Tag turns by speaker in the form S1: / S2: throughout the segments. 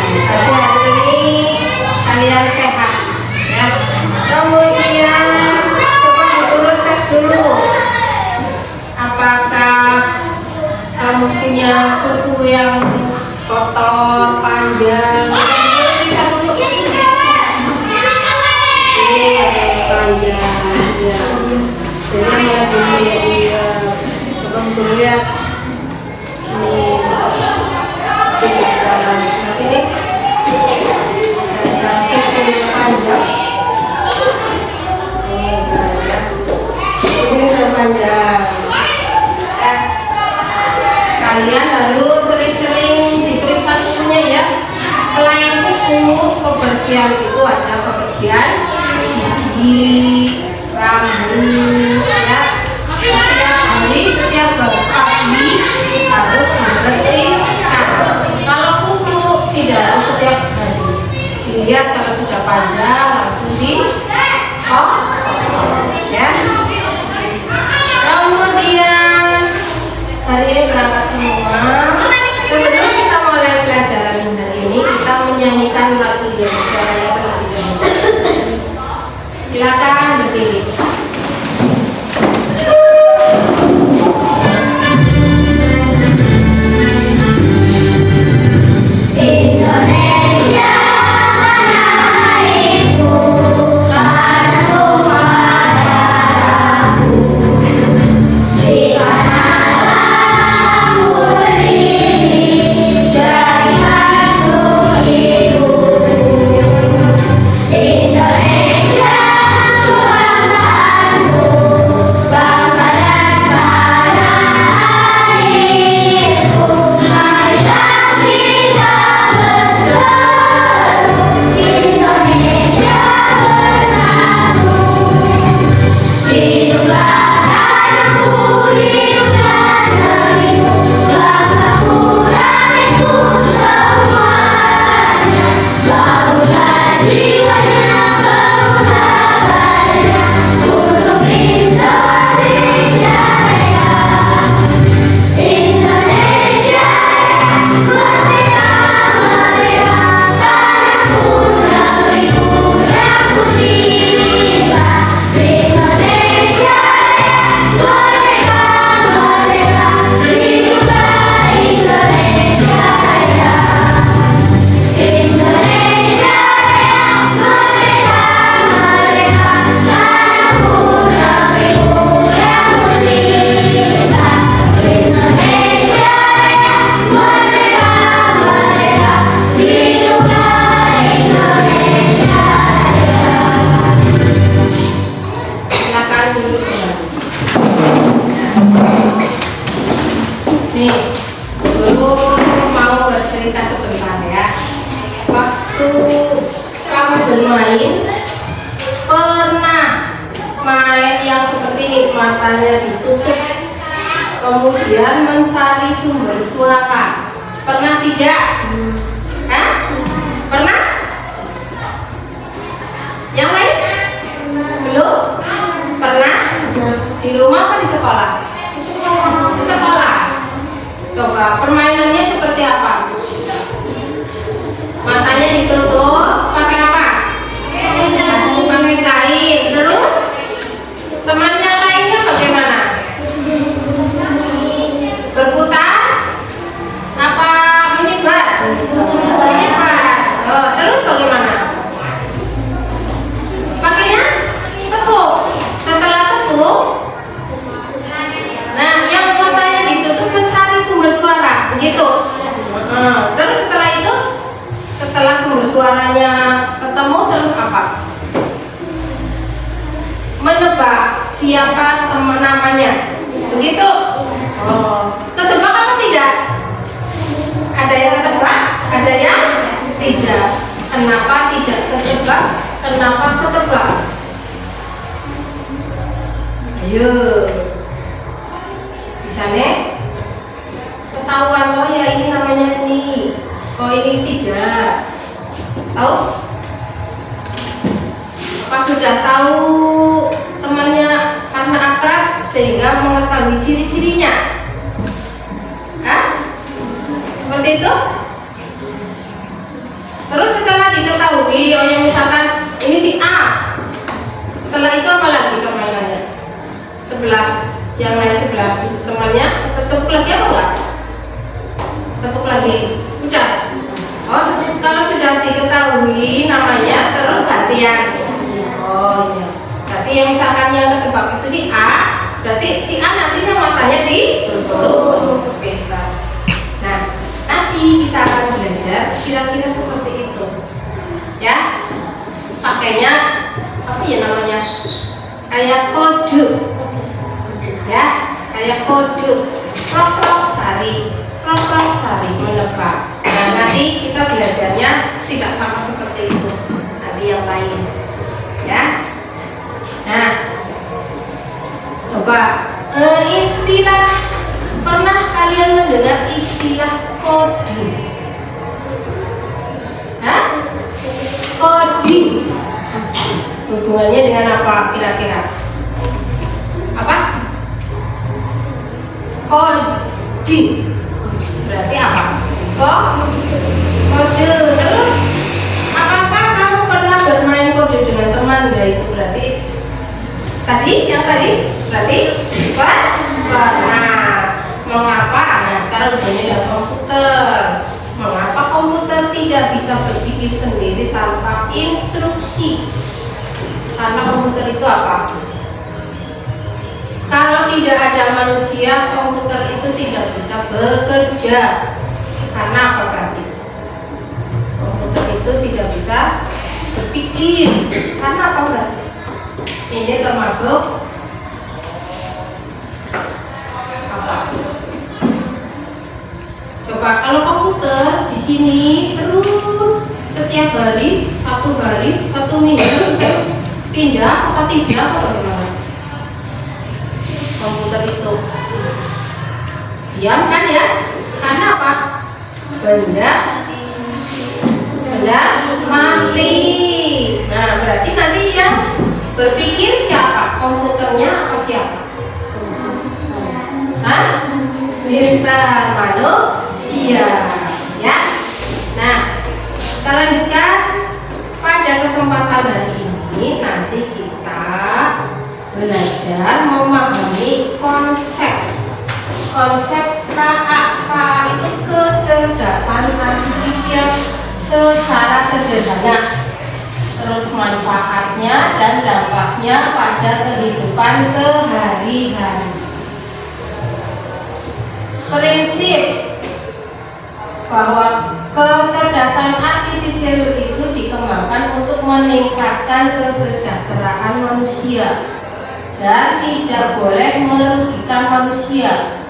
S1: Berarti hari ini kalian sehat ya. Kemudian coba diurut cek dulu, apakah kamu punya kuku yang kotor, panjang? Bisa dulu. Ini panjang ya. Jadi yang dulu ya, iya. Coba untuk lihat ini cukup dalam sini. Ada kuku panjang. Ini panjang. Kalian harus sering-sering diperiksa kukunya ya. Selain kuku, kebersihan itu ada kebersihan gigi, rambut ya. Setiap hari, setiap pagi harus dibersihkan. Kalau kuku tidak harus setiap hari. Dilihat kalau sudah panjang langsung ya. Kemudian hari ini berangkat semua. Sebelum kita mulai pelajaran hari ini, kita menyanyikan lagu Indonesia Raya terlebih dahulu. Silakan berdiri. Matanya ditutup, kemudian mencari sumber suara. Pernah tidak? Hah? Pernah? Yang lain? Belum? Pernah? Di rumah apa di sekolah? Di sekolah. Coba permainannya seperti apa? Matanya ditutup, pakai apa? Pakai kain. Terus temannya lainnya bagaimana? Berputar? Apa menyebar? Menyebar. Oh, terus bagaimana? Pakainya tepuk. Setelah tepuk, nah yang matanya ditutup mencari sumber suara, begitu. Terus setelah itu, setelah sumber suaranya ketemu, terus apa? Menebak siapa teman namanya, begitu. Ketebak apa tidak? Ada yang ketebak, ada yang tidak. Kenapa tidak ketebak? Kenapa ketebak? Ayo, misalnya ketahuan, oh ya ini namanya ini, oh ini tidak. Tahu? Apa sudah tahu temannya karena akrab sehingga mengetahui ciri-cirinya? Hah? Seperti itu? Setelah itu apa lagi permainannya? Sebelah yang lain sebelah temannya tepuk lagi apa enggak? Tepuk lagi. Udah. Oh, kalau sudah diketahui namanya terus gantian. Oh iya. Berarti yang misalkan yang ketebak itu si A, berarti si A nantinya matanya ditutup. Pintar. Nah, nanti kita akan belajar kira-kira seperti itu. Ya. Pakainya apa ya namanya? Kayak kode. Ya, kayak kode. Prok cari, menebak. Nah, nanti kita belajarnya tidak sama seperti itu. Nanti yang lain. Ya. Nah, coba istilah, pernah kalian mendengar istilah coding? Hah? Coding hubungannya dengan apa kira-kira? Apa? Coding berarti apa? Kode. Terus apakah kamu pernah bermain kode dengan teman? Ya itu berarti yang tadi berarti pernah. Mengapa? Nah, sekarang udah ada komputer. Mengapa komputer tidak bisa berpikir sendiri tanpa instruksi? Karena komputer itu apa? Kalau tidak ada manusia, komputer itu tidak bisa bekerja. Karena apa berarti? Komputer itu tidak bisa berpikir. Karena apa berarti? Ini termasuk apa? Coba kalau komputer di sini terus setiap hari, satu minggu pindah apa tidak apa bagaimana? Komputer itu diam kan ya? Karena apa? Benda mati. Nah, berarti nanti yang berpikir siapa? Komputernya apa siapa? Hah? Pintar, manusia. Ya. Nah, kita lanjutkan pada kesempatan hari ini. Nanti kita belajar memahami konsep KAK itu kecerdasan artifisial secara sederhana, terus manfaatnya dan dampaknya pada kehidupan sehari-hari. Prinsip bahwa kecerdasan artifisial itu dikembangkan untuk meningkatkan kesejahteraan manusia dan tidak boleh merugikan manusia.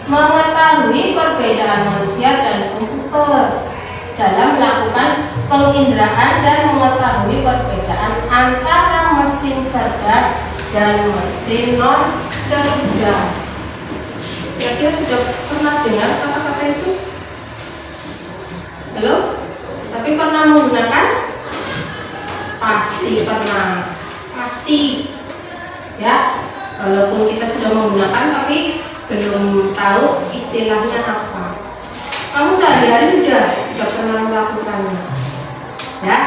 S1: Mengetahui perbedaan manusia dan komputer dalam melakukan penginderaan dan mengetahui perbedaan antara mesin cerdas dan mesin non cerdas. Kira-kira sudah pernah dengar kata-kata itu? Halo? Tapi pernah menggunakan? Pasti pernah. Pasti. Ya, walaupun kita sudah menggunakan tapi belum tahu istilahnya apa. Kamu sehari-hari sudah pernah melakukannya. Ya.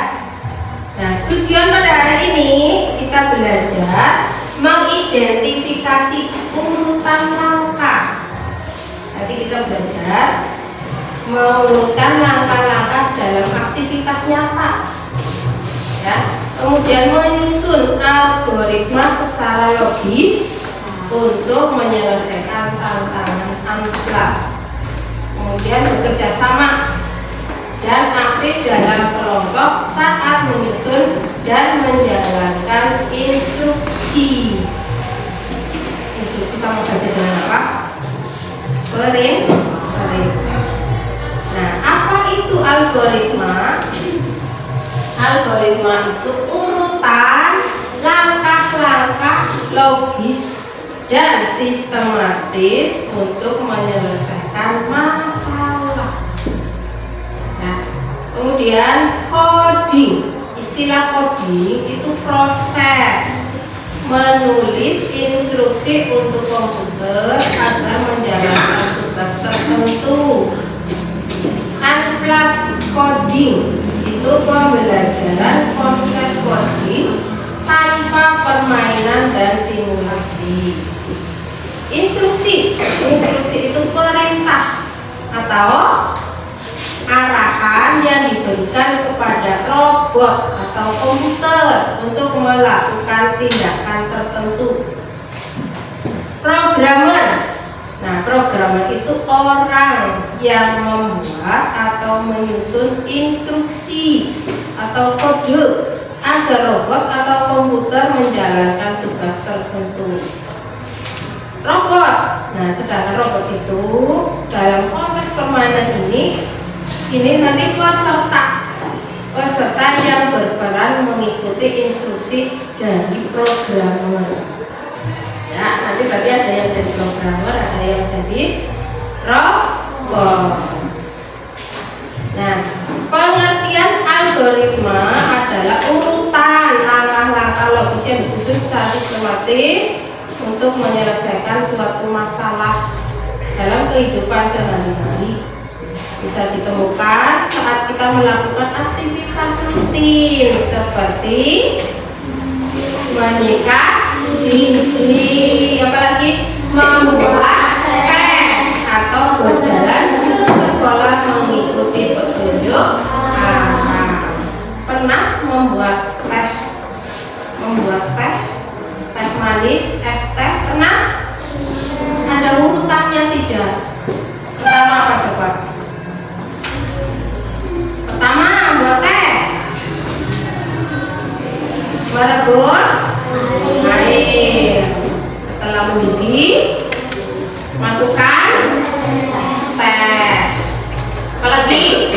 S1: Nah, tujuan pada hari ini kita belajar mengidentifikasi urutan langkah. Nanti kita belajar mengurutkan langkah-langkah dalam aktivitas nyata. Ya. Kemudian menyusun algoritma secara logis untuk menyelesaikan tantangan amplas. Kemudian bekerja sama dan aktif dalam kelompok saat menyusun dan menjalankan instruksi. Instruksi sama saja dengan apa? Perintah. Nah, apa itu algoritma? Algoritma itu urutan langkah-langkah logis dan sistematis untuk menyelesaikan masalah. Nah, kemudian coding. Istilah coding itu proses menulis instruksi untuk komputer agar menjalankan tugas tertentu. Unplugged coding itu pembelajaran konsep coding tanpa permainan Instruksi itu perintah atau arahan yang diberikan kepada robot atau komputer untuk melakukan tindakan tertentu. Programmer. Nah, programmer itu orang yang membuat atau menyusun instruksi atau kode agar robot atau komputer menjalankan tugas tertentu. Robot. Nah, sedangkan robot itu dalam konteks permainan ini nanti peserta yang berperan mengikuti instruksi dari programmer. Ya, nanti berarti ada yang jadi programmer, ada yang jadi robot. Nah, pengertian algoritma adalah urutan langkah-langkah logis yang disusun secara sistematis untuk menyelesaikan suatu masalah dalam kehidupan sehari-hari. Bisa ditemukan saat kita melakukan aktivitas rutin seperti menyikat gigi, apalagi membuat teh atau berjalan ke sekolah mengikuti petunjuk arah. Pernah membuat teh manis, es teh, pernah? Ada urutannya tidak? Pertama apa coba? Pertama buat teh, merebus air. Setelah mendidih, masukkan teh. Apalagi?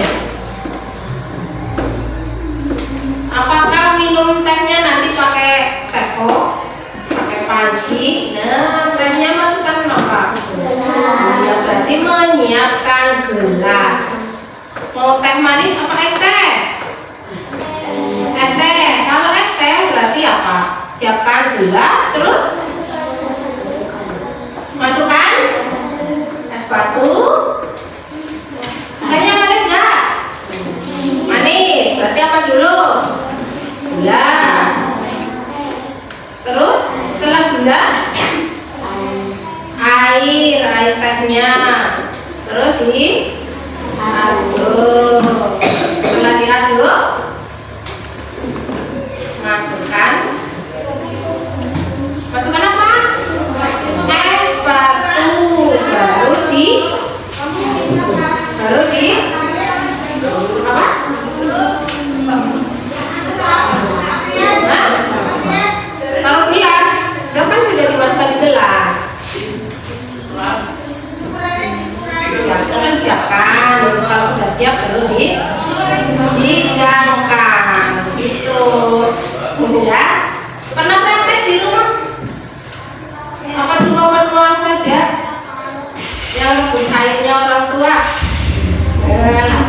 S1: Apakah minum tehnya nanti pakai teko, pakai panci? Nah, tehnya masukkan apa? Ya, berarti menyiapkan gelas. Mau teh manis apa es teh? Es teh. Kalau es teh berarti apa? Siapkan gelas, terus masukkan es batu. Tehnya manis nggak? Manis. Berarti apa dulu? Gula. Terus setelah gula, air tehnya. Terus diaduk. Setelah diaduk, masukkan apa? Es batu. Baru di apa? Taruh gelas. Ya kan sudah dimasukkan di gelas. Siapkan. Kalau sudah siap baru dihidangkan. Gitu. Ya. Pernah praktek di rumah? Apa cuma menuang saja? Yang rebus airnya orang tua?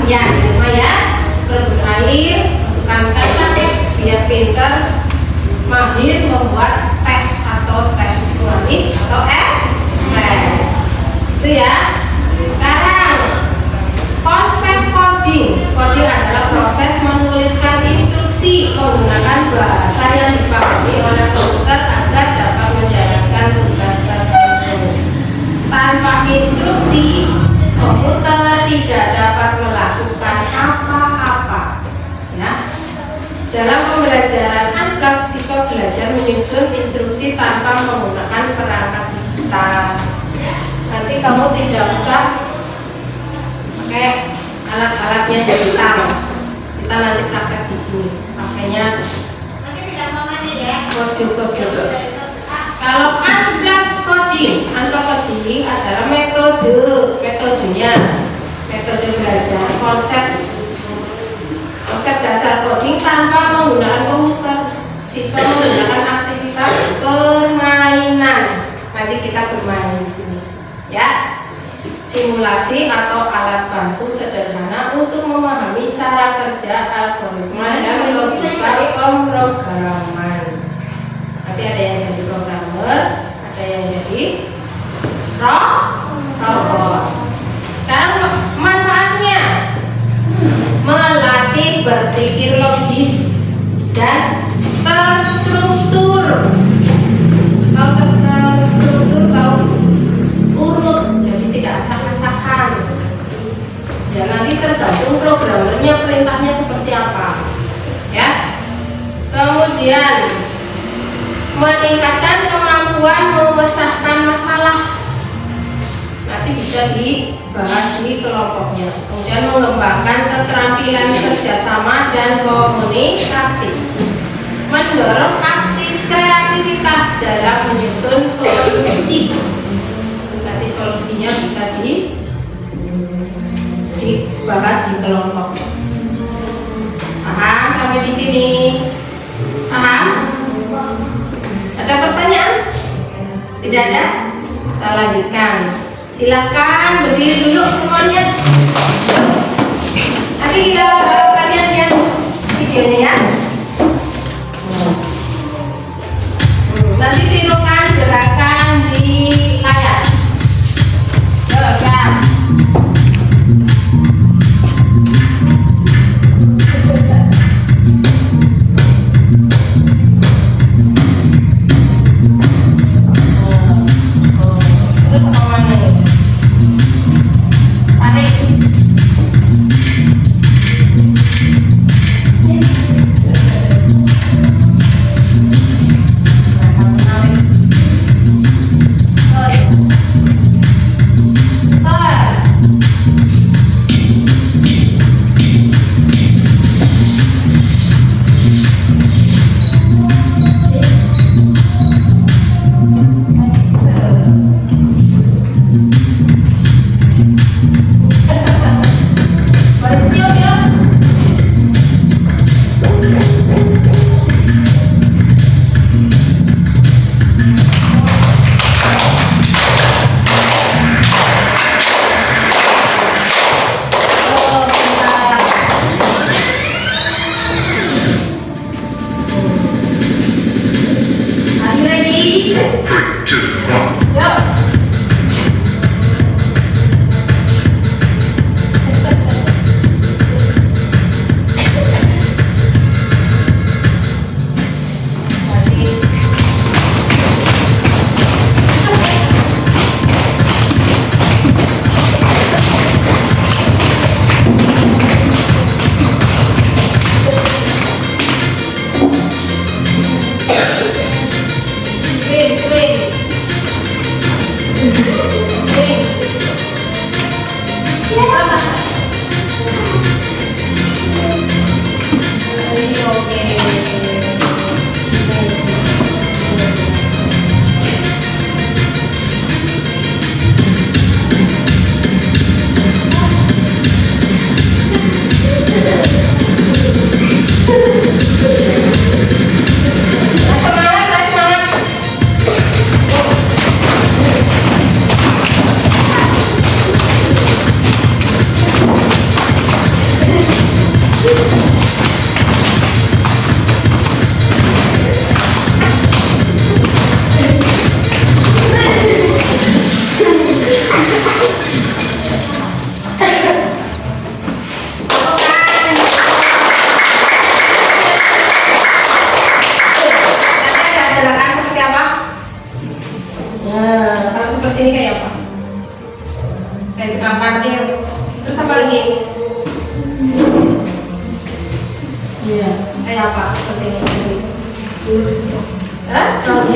S1: Ya, di rumah ya. Rebus air, masukkan teh, biar pintar, mahir membuat teh atau teh manis atau es teh. Itu ya. Sekarang konsep coding. Coding adalah proses menuliskan instruksi menggunakan bahasa yang dipahami oleh komputer agar dapat menjalankan tugas tertentu. Tanpa instruksi, komputer tidak dapat melakukan apa-apa. Ya. Dalam pembelajaran anak, siswa belajar menyusun instruksi tanpa menggunakan perangkat digital. Nanti kamu tidak usah pakai alat-alat yang digital. Kita nanti praktek di sini. Pakainya kode. Kalau unblock coding adalah metodenya, metode belajar konsep dasar coding tanpa menggunakan komputer. Siswa menggunakan aktivitas permainan. Nanti kita bermain di sini, ya. Simulasi atau alat bantu sederhana untuk memahami cara kerja algoritma dan logika pemrograman. Nanti ada yang jadi programmer, ada yang jadi robot. Sekarang manfaatnya melatih berpikir logis dan terstruktur. Atau Kemudian meningkatkan kemampuan memecahkan masalah, nanti bisa dibahas di kelompoknya. Kemudian mengembangkan keterampilan kerjasama dan komunikasi, mendorong kreativitas dalam menyusun solusi. Nanti solusinya bisa dibahas di kelompok. Paham sampai di sini? Paham? Ada pertanyaan? Tidak ada? Kita lanjutkan. Silakan berdiri dulu semuanya. Nanti kalian lihat videonya ya. Nanti tirukan gerakan di layar.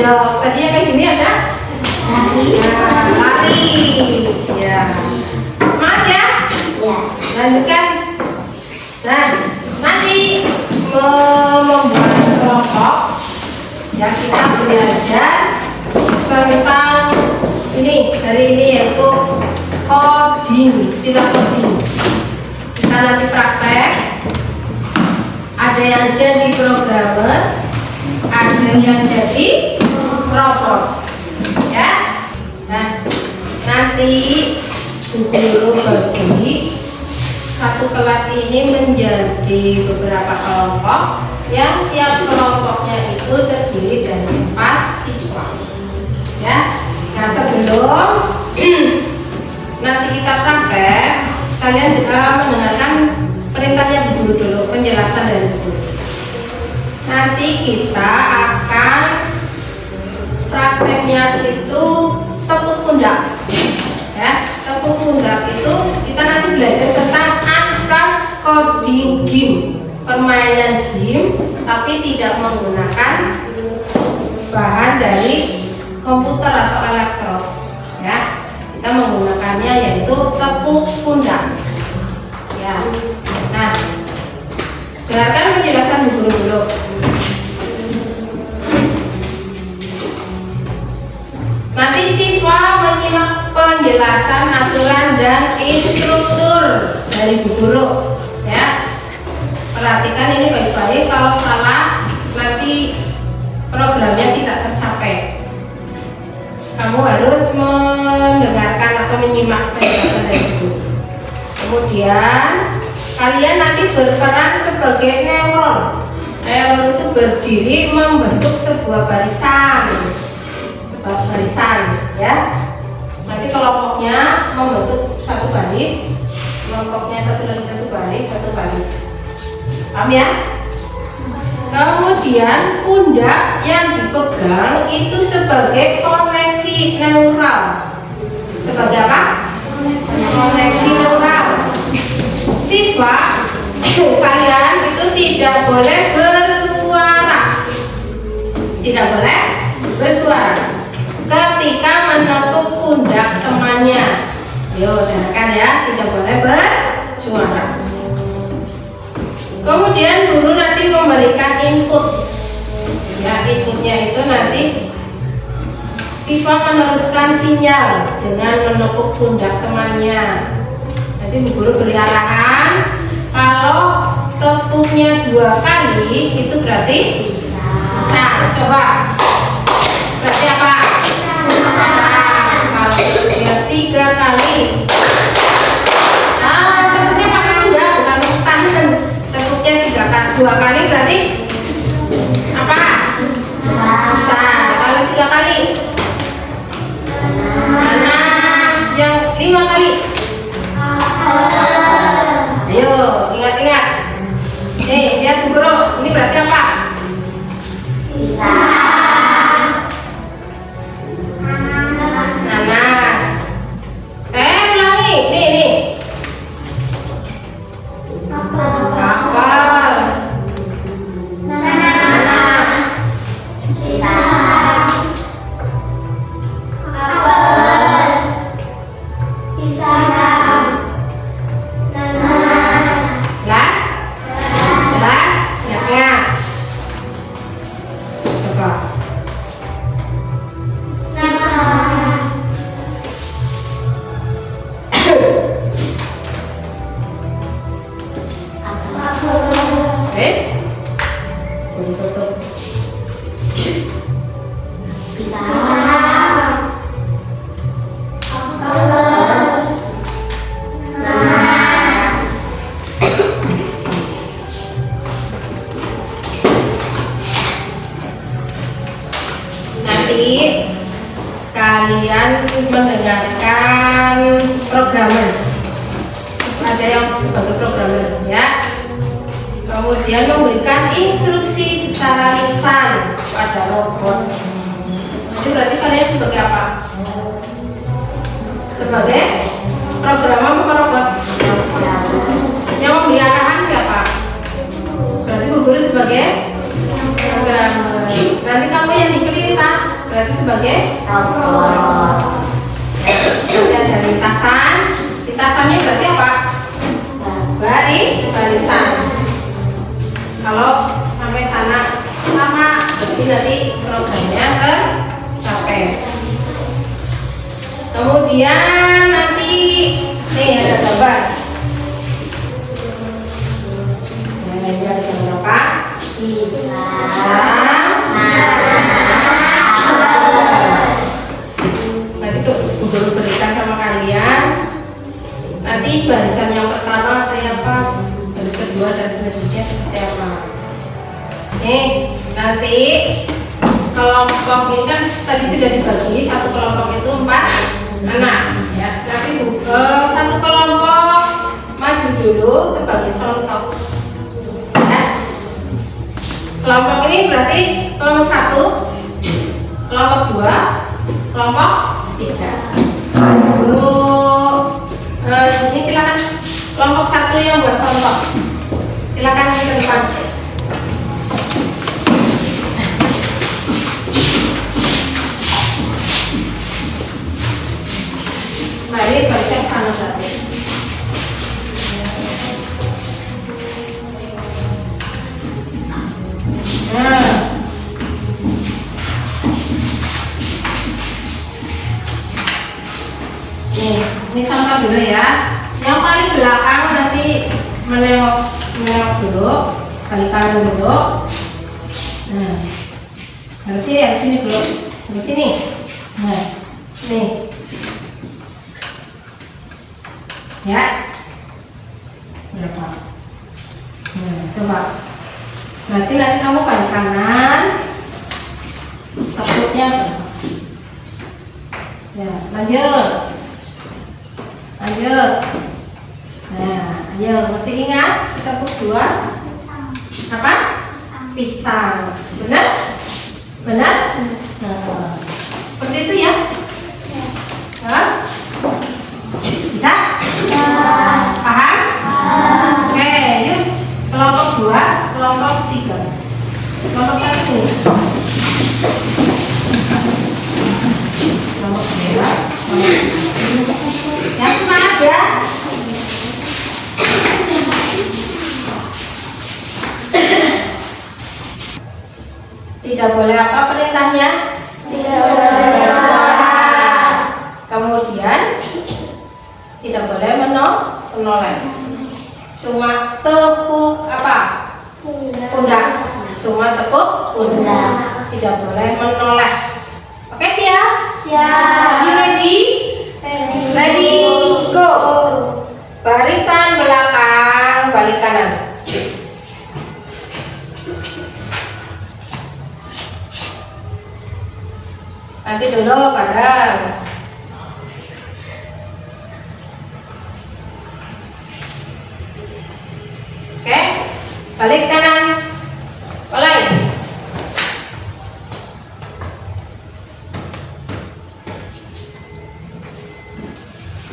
S1: Siap. Tadinya kayak gini ada? Lari. Ya. Semangat ya? Ya. Lanjutkan. Nah, nanti membuat kelompok ya, kita belajar tentang ini, hari ini yaitu coding, istilah coding. Kita nanti praktek. Ada yang jadi programmer, ada yang jadi robot, ya. Nah, nanti guru bagi satu kelas ini menjadi beberapa kelompok yang tiap kelompoknya itu terdiri dari 4 siswa, ya. Nah, sebelum nanti kita praktek, kalian juga mendengarkan perintahnya Bu Guru dulu, penjelasan dari Bu Guru. Nanti kita akan prakteknya itu tepuk pundak, ya. Tepuk pundak itu kita nanti belajar tentang unplugged coding game. permainan game tapi tidak menggunakan bahan dari komputer atau elektron, ya. Kita menggunakannya yaitu tepuk pundak, ya. Nah, dengarkan penjelasan dulu. Nanti siswa menyimak penjelasan aturan dan instruktur dari Bu Guru, ya. Perhatikan ini baik-baik, kalau salah nanti programnya tidak tercapai. Kamu harus mendengarkan atau menyimak penjelasan dari Bu Guru. Kemudian kalian nanti berperan sebagai neuron. Neuron itu berdiri membentuk sebuah barisan, ya. Nanti kelompoknya membentuk satu baris, kelompoknya satu baris. Paham ya? Kemudian pundak yang dipegang itu sebagai koneksi neural. Sebagai apa? Koneksi neural. Siswa kalian itu tidak boleh bersuara. Tidak boleh bersuara ketika menepuk pundak temannya. Yo, dengarkan ya, tidak boleh bersuara. Kemudian guru nanti memberikan input. Ya, inputnya itu nanti siswa meneruskan sinyal dengan menepuk pundak temannya. Nanti Bu Guru beri arahan, kalau tepuknya 2 kali itu berarti bisa. Coba. Berarti apa? Kalau tepuknya 3 kali. Tepuknya pakai pundak bukan tangan. Tepuknya 2 kali berarti apa? Bisa. Kalau 3 kali. Mana yang 5 kali? Ayo, ingat-ingat. Nih, lihat Bu Guru. Ini berarti apa? Bisa. Nanas. Ulangi. Nih. Apel. Nanas. Bisa. Apel. Bisa. Nanas. Jelas? Ingat-ingat. Coba. Tutup. Bisa. Nanti kalian mendengarkan programmer. Ada yang sebagai programmer, ya. Kemudian memberikan instruksi secara lisan pada robot. Itu berarti kalian sebagai apa? Sebagai programmer atau robot? Yang memberi arahan siapa? Berarti Bu Guru sebagai programmer. Nanti kamu yang diperintah berarti sebagai robot. Ada lintasan. Lintasannya berarti apa? Barisan. Kalau sampai sana sama, nanti programnya tercapai. Kemudian nanti nih ada gambar. Nah, ini ada gambar apa? Bisa. Nanti tuh guru berikan sama kalian. Nanti barisan yang pertama kayak apa? Baris kedua dan selanjutnya seperti apa? Nih, nanti kelompok ini kan tadi sudah dibagi, satu kelompok itu 4 anak, ya. Nanti satu kelompok maju dulu sebagai contoh, ya. Kelompok ini berarti kelompok 1, kelompok 2, kelompok 3. Ini silakan kelompok 1 yang buat contoh. Silakan ke depan. Mari balik sana berarti. Nah. Ini sama dulu ya. Yang paling belakang nanti menengok dulu, balik kanan dulu. Nah, berarti yang sini dulu, di sini. Nah, nih, ya, berapa? Nah, coba. Berarti nanti kamu balik kanan, takutnya berapa? Ya, lanjut. Nah, ayo masih ingat kita berdua apa? Pisang. Benar? Nah, seperti itu ya? Hah? Bisa? Paham? Oke, yuk kelompok 2, kelompok 3, kelompok 1, kelompok 2, yang semangat ya. Tidak boleh apa perintahnya? Tidak boleh bersuara. Kemudian tidak boleh menoleh. Cuma tepuk apa? Pundak. Cuma tepuk pundak. Tidak boleh menoleh. Oke, siap? Siap. Ready? Ready, go. Barisan belakang, balik kanan. Nanti dulu bareng. Oke, balik kanan. Mulai.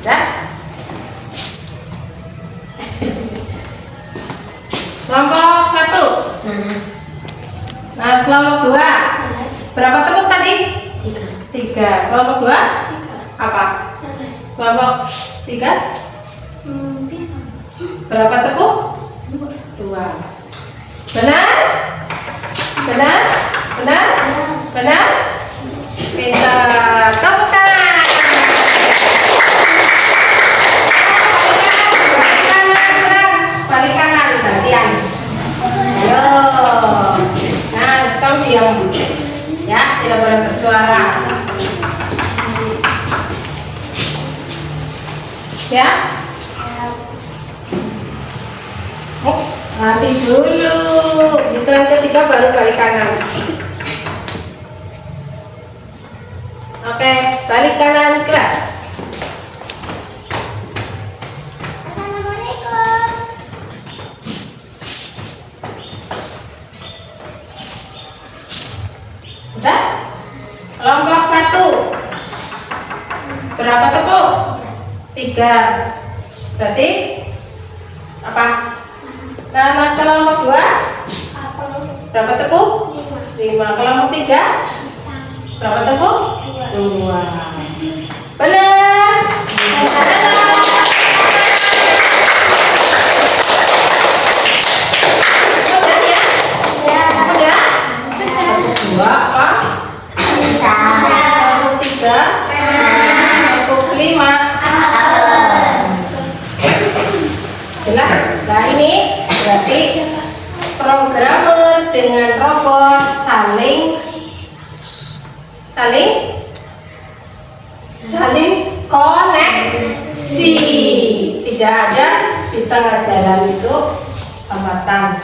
S1: Udah? Kelompok 1. Nah, kelompok 2. Berapa tepuk tadi? 3. Kelompok 2? Apa? Kelompok 3? Berapa tepuk? 2. Benar? Benar? Pintar. Tepuk tangan. Balik kanan gantian. Ayo. Nah, kamu diam. Ya, tidak boleh bersuara. Ya? Oh, nanti dulu. Hitungan ketiga baru balik kanan. Oke, balik kanan gerak.
S2: Assalamualaikum.
S1: Udah? Kelompok 1. Berapa tepuk? 3. Berarti apa? Nah, mas kelompok 2 berapa tepuk? 5. Kelompok 3 berapa tepuk? 2. Benar? Dua apa? Kelompok 3 kelompok 5 jelas? Nah, ini berarti programmer dengan robot saling koneksi. Tidak ada di tengah jalan itu hambatan,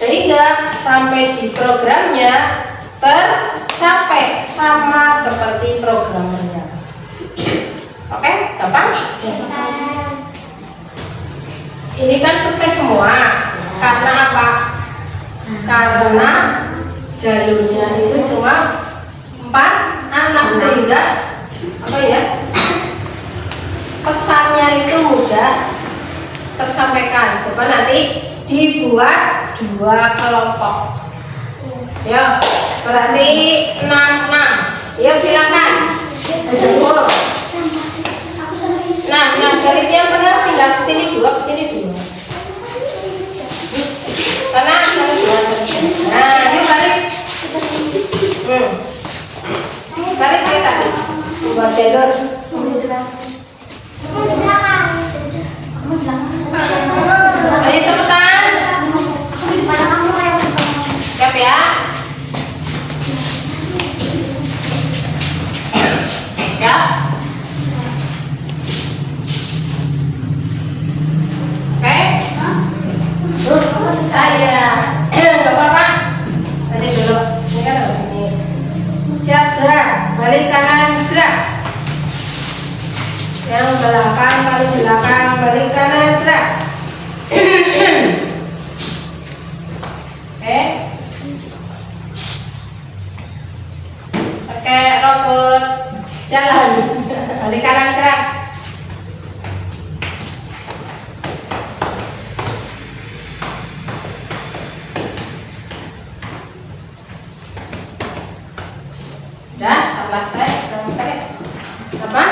S1: sehingga sampai di programnya tercapai sama seperti programmernya. Oke, gampang? Ini kan sukses semua. Karena apa? Karena jalurnya itu cuma 4 anak, sehingga apa ya? Pesannya itu mudah tersampaikan. Coba nanti dibuat 2 kelompok. Ya, berarti 6. Ya, silakan. Nah, dari yang tengah pindah ke sini 2, ke sini 2. Karena sama 2. Nah, yuk balik. Balik saya tadi. Buat jalur. Ayo cepetan. Siap ya. Ya. Oke. Saya. Enggak apa-apa. Tadi dulu. Ini kan ini. Siap gerak. Balik kanan gerak. Yang belakang paling belakang balik kanan gerak. Oke. Pakai robot jalan. Balik kanan gerak. Udah, selesai. Apa?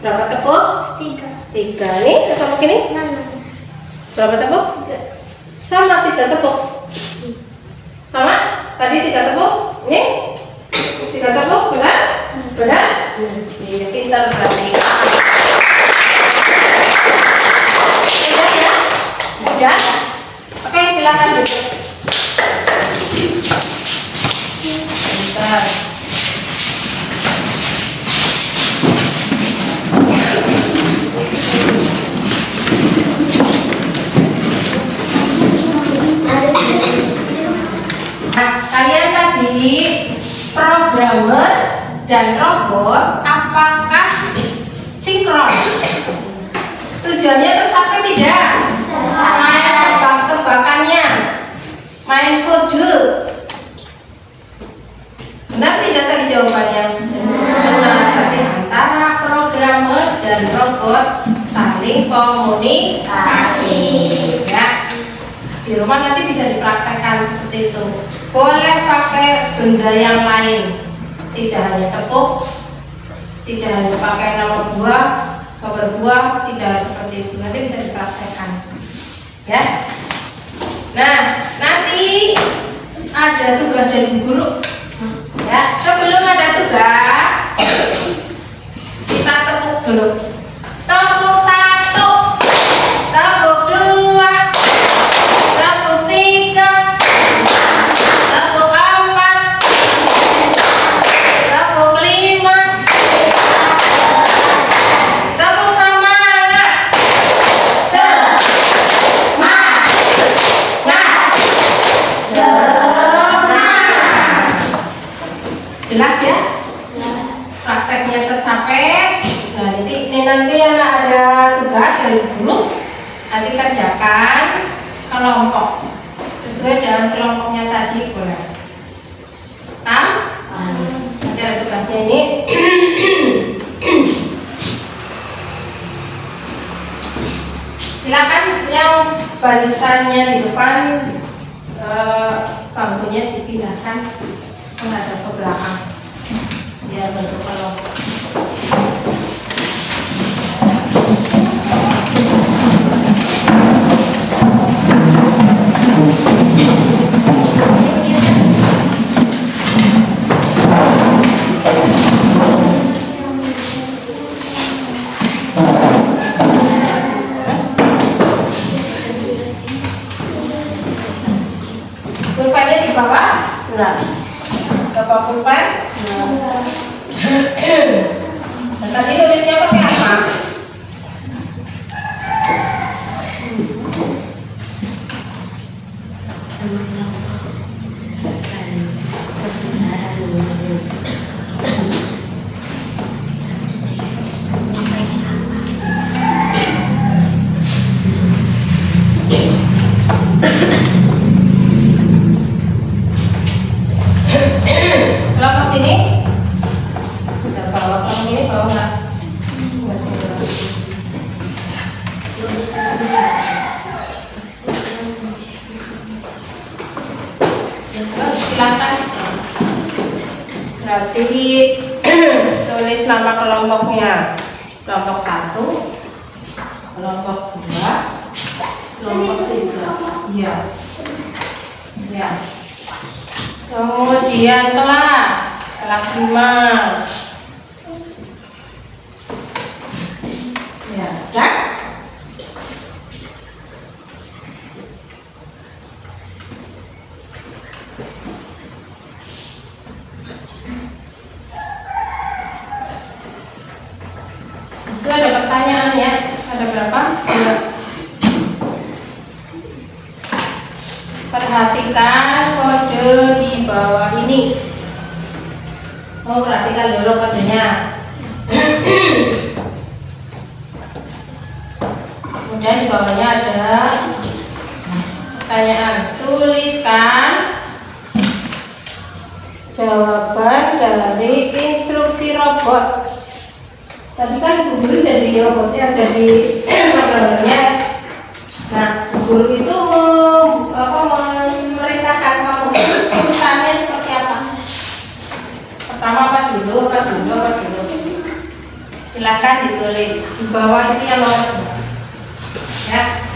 S1: Berapa tepuk? 3. Nih, tepuk ini? Berapa tepuk?
S2: 3.
S1: Sama 3 tepuk. Sama? Tadi 3 tepuk? Ini? 3 tepuk, benar? Benar? Iya, pintar berarti. Udah ya? Udah? Oke, silakan duduk. Bentar. Kalian tadi programmer dan robot apakah sinkron? Tujuannya tercapai tidak? Main tebak-tebakannya, main kode. Benar tidak tadi jawabannya? Benar. Berarti antara programmer dan robot saling komunikasi. Ya. Di rumah nanti bisa dipraktekkan seperti itu. Boleh pakai benda yang lain, tidak hanya tepuk, tidak hanya pakai nama buah, gambar buah, tidak harus seperti itu. Nanti bisa dipraktekkan, ya. Nah, nanti ada tugas dari guru, ya. Sebelum ada tugas, kita tepuk dulu. Tepuk 1, tepuk 2. Jelas ya? Prakteknya tercapai. Nah, ini nanti ada tugas dari guru. Nanti kerjakan kelompok sesuai dengan kelompoknya tadi, boleh. Nanti ada tugasnya ini. Silakan yang barisannya di depan, bangkunya dipindahkan menghadap ke belakang biar bentuk kelompok. Pulpennya di bawah? Enggak. Bapak pulpen? Tadi nulisnya pakai apa? Kelompok sini udah bawa, kamu ini bawa nggak? Silakan. Berarti tulis nama kelompoknya. Kelompok 1, kelompok 2, kelompok 3. Iya. Ya. Kemudian kelas 5. Ya, kan? Itu ada pertanyaan ya. Ada berapa? Perhatikan kode di bawah ini. Oh, perhatikan dulu kodenya. Kemudian di bawahnya ada pertanyaan. Tuliskan jawaban dari instruksi robot. Tadi kan Bu Guru jadi robotnya, jadi programnya. Nah, Bu Guru itu memerintahkan kamu urutannya seperti apa? Pertama apa dulu? Silakan ditulis di bawah ini yang nomor 2. Ya.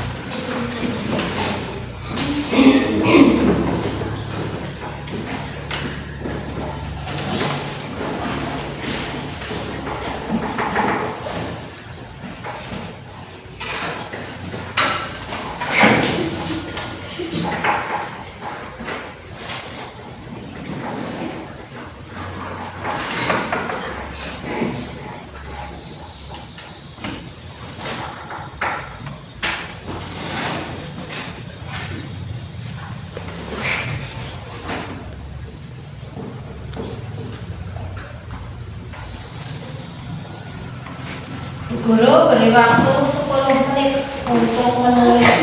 S1: Guru beri waktu 10 menit untuk menulis.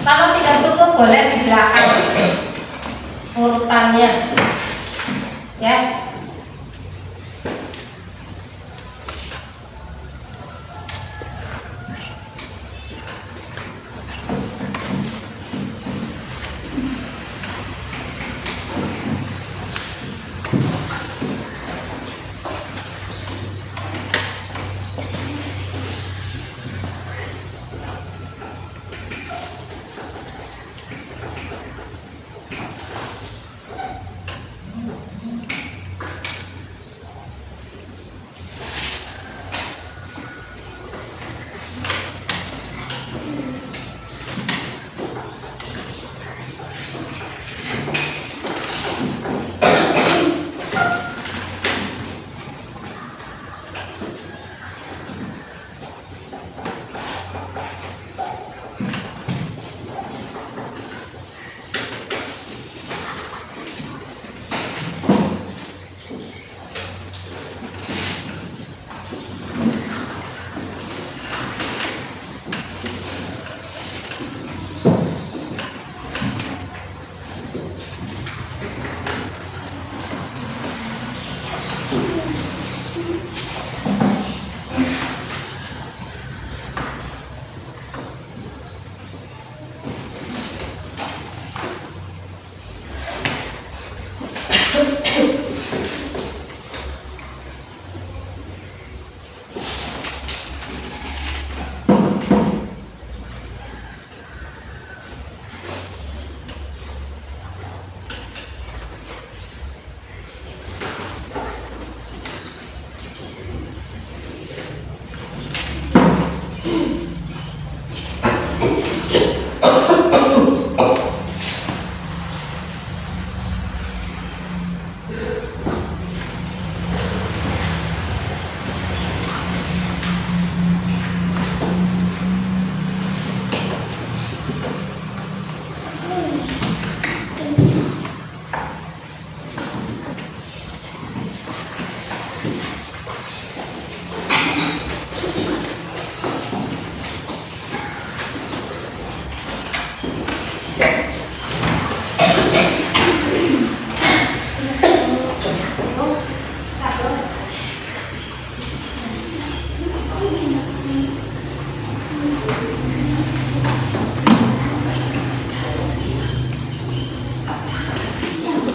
S1: Kalau tidak cukup boleh di belakang urutannya, ya.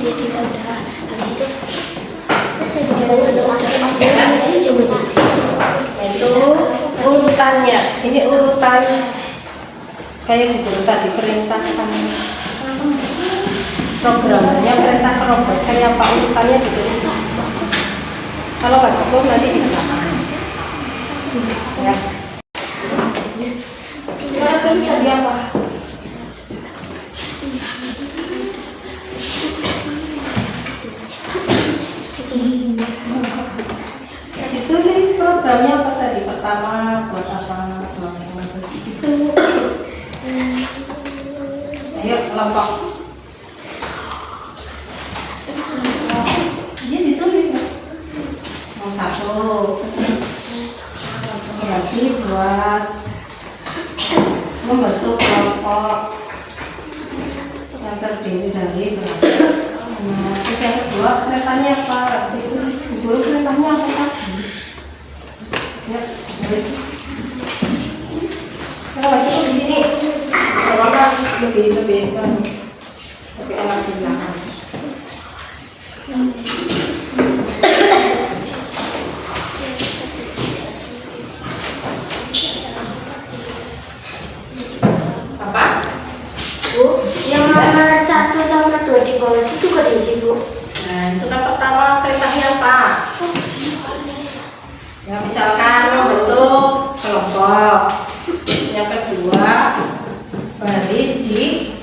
S2: desi udah habis itu coba desi
S1: Itu urutannya. Ini urutan kayak guru tadi perintahkan programnya, perintah ke robot kayak apa urutannya gitu. Kalau nggak cukup nanti di belakang. Ya. Gimana tadi apa? Ditulis programnya apa tadi? Pertama buat apa? Itu. Ayo kelompok. Ini ditulis ya. Nomor 1. Berarti buat membentuk kelompok yang terdiri dari berapa? Nah, yang kedua keretanya apa? Guru keretanya apa tadi? Ya, habis. Kalau baca di sini, karena lebih enak di belakang. Apa?
S2: Bu, yang nomor 1 sama 2 di bawah situ kok diisi Bu?
S1: Nah, itu kan pertama perintahnya apa? Ya, misalkan membentuk kelompok. Yang kedua, baris di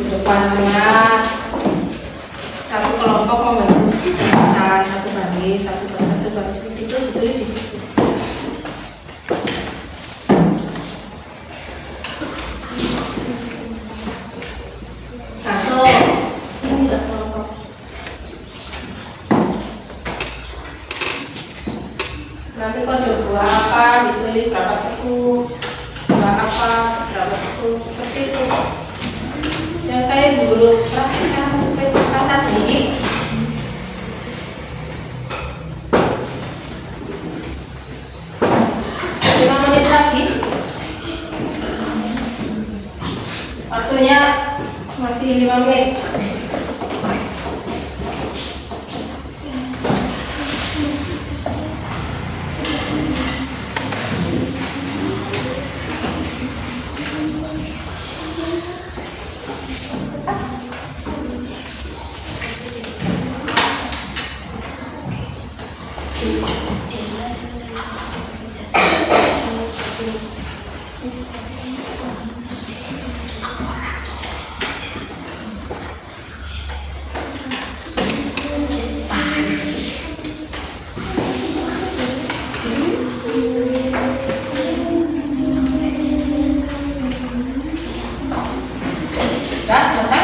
S1: depannya. Satu kelompok membentuk barisan, satu baris begitu ditulis di situ. Satu, ini udah kelompok. Nanti kode dua apa ditulis berapa tepuk, dua apa berapa tepuk, seperti itu. Yang kayak guru perhatikan tadi. 5 menit lagi. Waktunya masih 5 menit. Sudah selesai?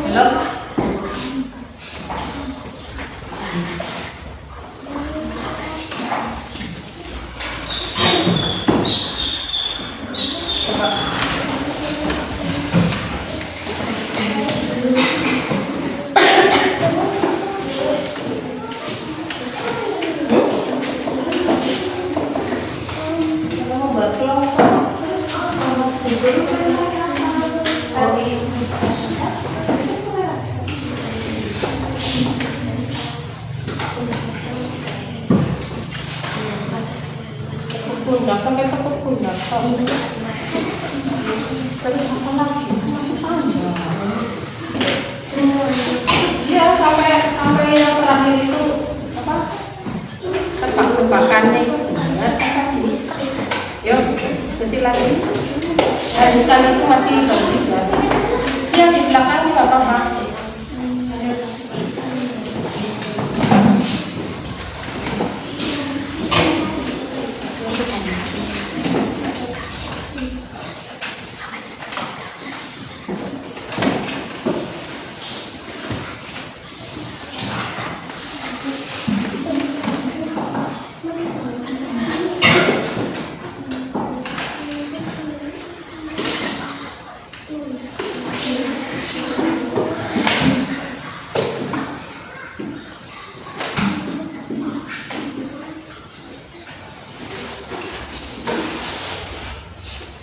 S1: Belum? Pundak sampai tekuk pundak. Tapi apa lagi? Masih panjang. Iya sampai yang terakhir itu apa? Tebak-tebakannya itu benar tadi. Yuk, diskusi lagi. Lanjutan itu masih baru juga. Ya di belakang nggak apa-apa.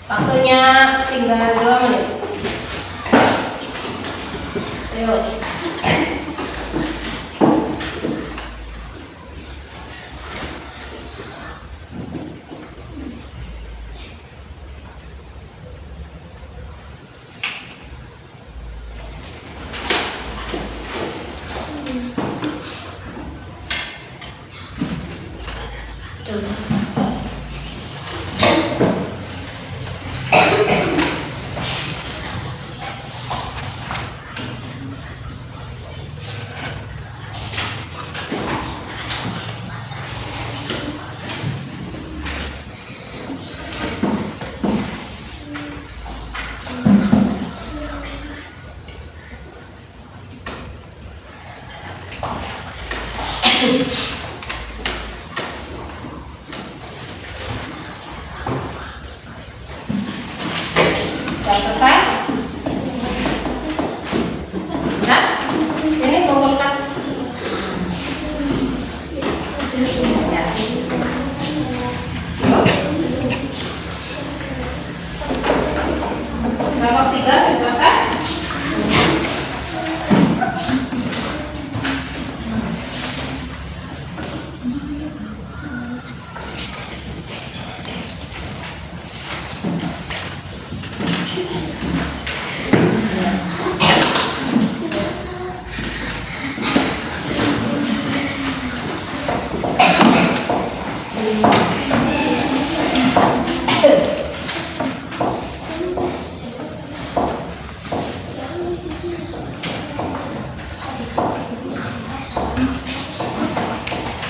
S1: Waktunya tinggal 2 menit. Ayo. Sudah selesai? Nah, ini kumpulkan. Ya. Kelompok 3 sudah selesai?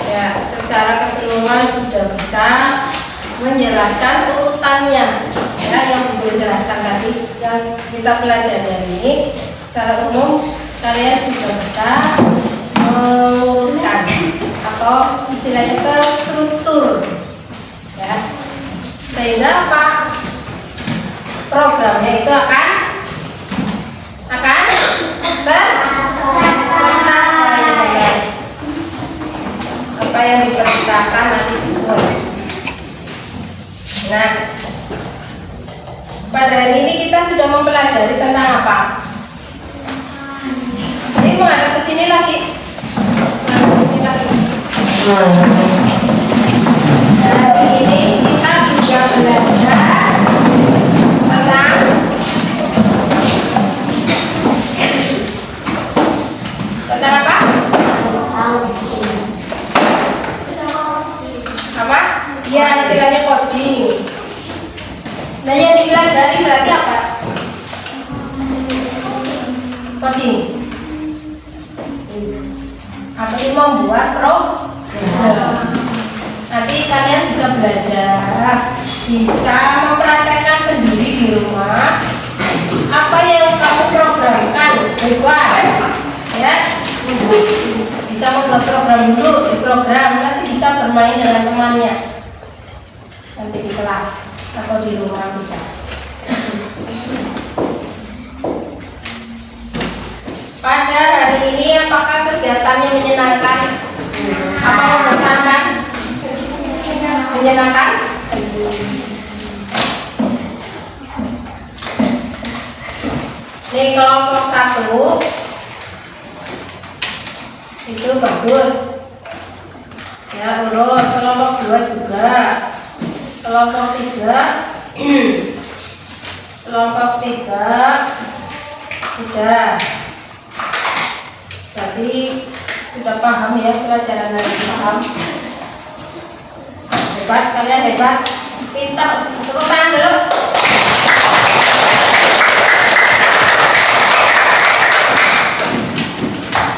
S1: Ya, secara keseluruhan sudah bisa menjelaskan urutannya, ya, yang Ibu jelaskan tadi yang kita pelajari hari ini. Secara umum kalian sudah bisa mengurutkan atau istilahnya terstruktur, ya, sehingga apa, programnya itu akan tercapai. Apa yang diperintahkan nanti sesuai. Nah, pada hari ini kita sudah mempelajari tentang apa? Ini menghadap ke sini lagi. Hari ini kita juga belajar tentang apa? Apa? Ya, istilahnya coding. Nah, yang dipelajari berarti apa? Coding. Apa itu membuat program. Nanti kalian bisa belajar, bisa mempraktekkan sendiri di rumah apa yang kamu programkan, buat, ya. Bisa membuat program dulu, di program nanti bisa bermain dengan temannya nanti di kelas atau di rumah bisa. Pada hari ini apakah kegiatannya menyenangkan? Apa membosankan? Menyenangkan? Ini kelompok 1 itu bagus, ya, urut. Kelompok 2 juga. Kelompok 3 kelompok 3 sudah. Berarti sudah paham, ya, pelajaran hari ini paham. Hebat, kalian hebat, pintar. Tepuk tangan dulu.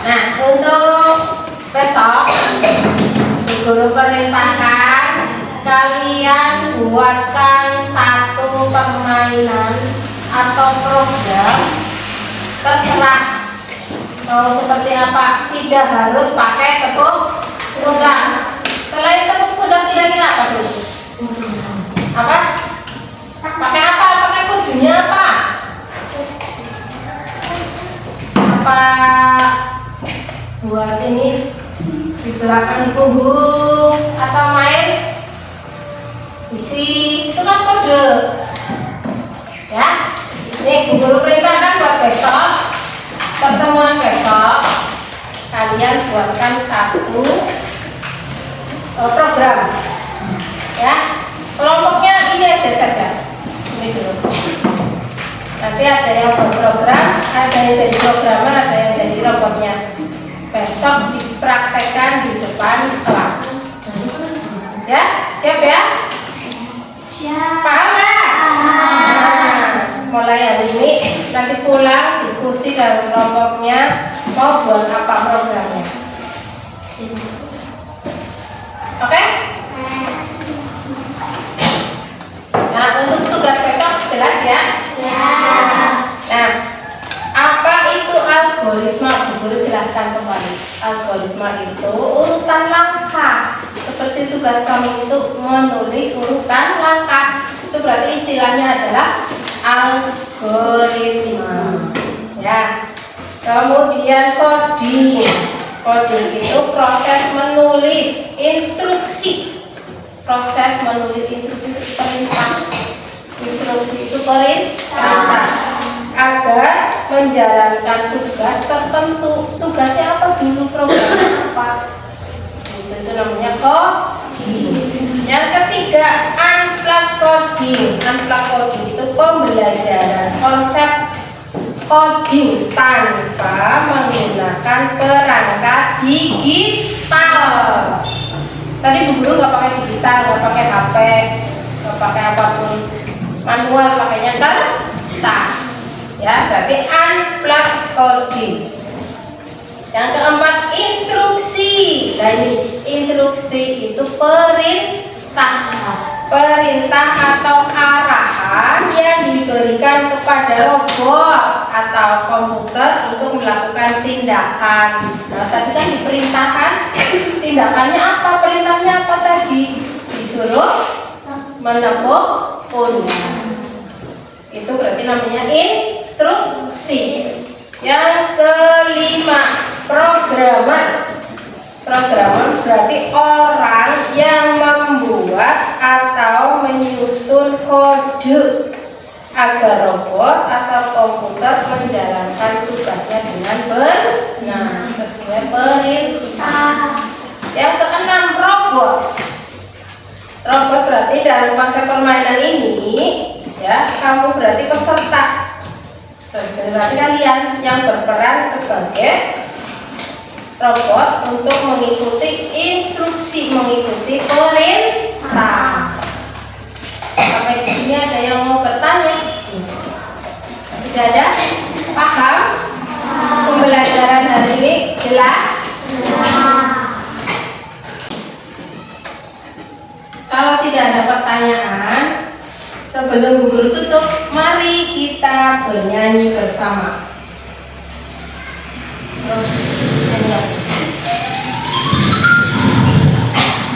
S1: Nah, untuk besok guru perintahkan kalian buatkan satu permainan atau program, terserah mau seperti apa, tidak harus pakai tepuk tangan. Selain tepuk tangan kira-kira apa dulu? Apa? Pakai apa? Pakai kudunya apa? Apa buat ini di belakang di punggung atau main isi, itu kan kode. Nih, Bu Guru perintahkan buat besok, pertemuan besok, kalian buatkan satu program, ya. Kelompoknya ini aja saja, ini dulu. Nanti ada yang buat program, ada yang jadi programmer, ada yang jadi robotnya. Besok dipraktekkan di depan kelas. Ya, siap ya? Paham nggak? Nah, mulai hari ini nanti pulang diskusi dalam kelompoknya mau buat apa programnya. Oke? Nah, untuk tugas besok jelas ya? Nah, apa itu algoritma? Bu Guru jelaskan kembali. Algoritma itu urutan langkah. Seperti tugas kamu itu menulis urutan langkah. Itu berarti istilahnya adalah algoritma. Ya. Kemudian coding. Coding itu proses menulis instruksi. Proses menulis instruksi itu perintah. Instruksi itu perintah agar menjalankan tugas tertentu. Tugasnya apa dulu, programnya apa? Itu namanya coding. Yang ketiga, unplug coding. Unplug coding itu pembelajaran konsep coding tanpa menggunakan perangkat digital. Tadi Bu Guru nggak pakai digital, nggak pakai HP, nggak pakai apapun, manual, pakainya kertas. Ya, berarti unplug coding. Yang keempat, instruksi. Nah, ini instruksi itu perintah atau arahan yang diberikan kepada robot atau komputer untuk melakukan tindakan. Nah, tadi kan diperintahkan, tindakannya apa? Perintahnya apa tadi? Disuruh menempuh punca. Itu berarti namanya instruksi. Yang kelima, programmer. Programmer berarti orang yang membuat atau menyusun kode agar robot atau komputer menjalankan tugasnya dengan benar sesuai perintah. Yang keenam, robot. Robot berarti dalam konsep permainan ini, ya, kamu berarti peserta. Berarti kalian yang berperan sebagai robot untuk mengikuti instruksi, mengikuti perintah. Sampai di sini ada yang mau bertanya? Tidak ada? Paham? Pembelajaran hari ini jelas? Kalau tidak ada pertanyaan, sebelum Bu Guru tutup, mari kita bernyanyi bersama.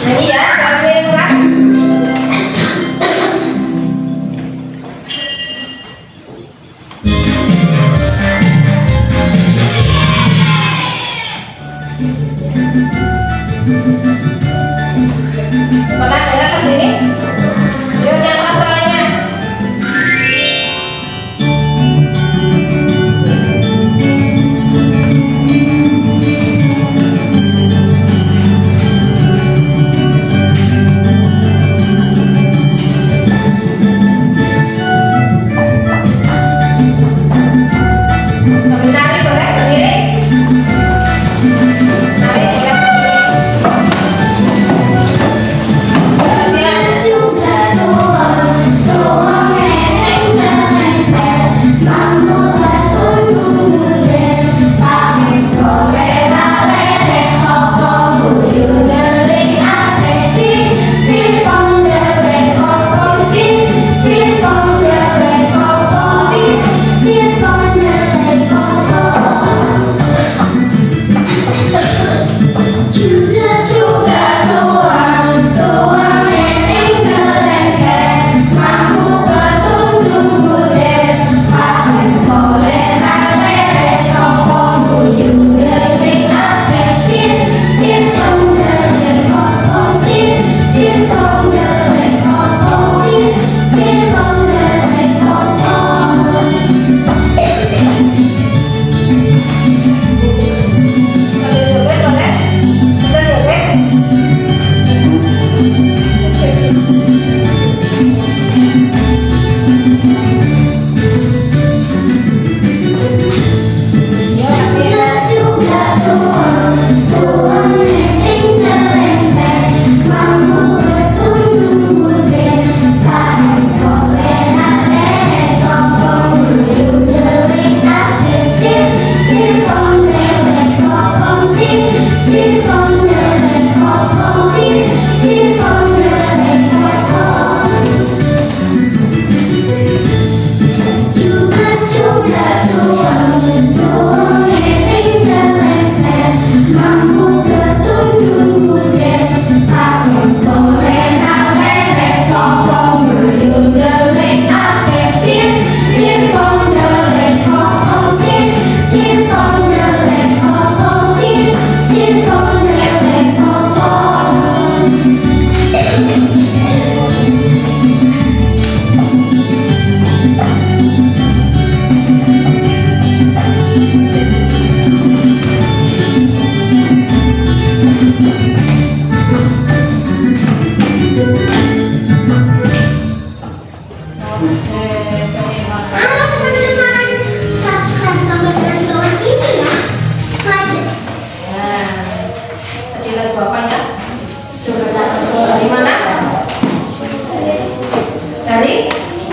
S1: Nyanyi ya, caranya ulang. Pernah dengar lagu ini? Yuk, yang keras suaranya.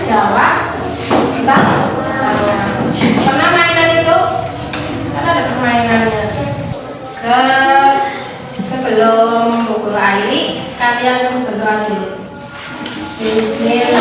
S1: jawab tangan. Pernah mainan itu? Kan ada permainannya. Sebelum Bu Guru akhiri, kalian berdoa dulu. Bismillah.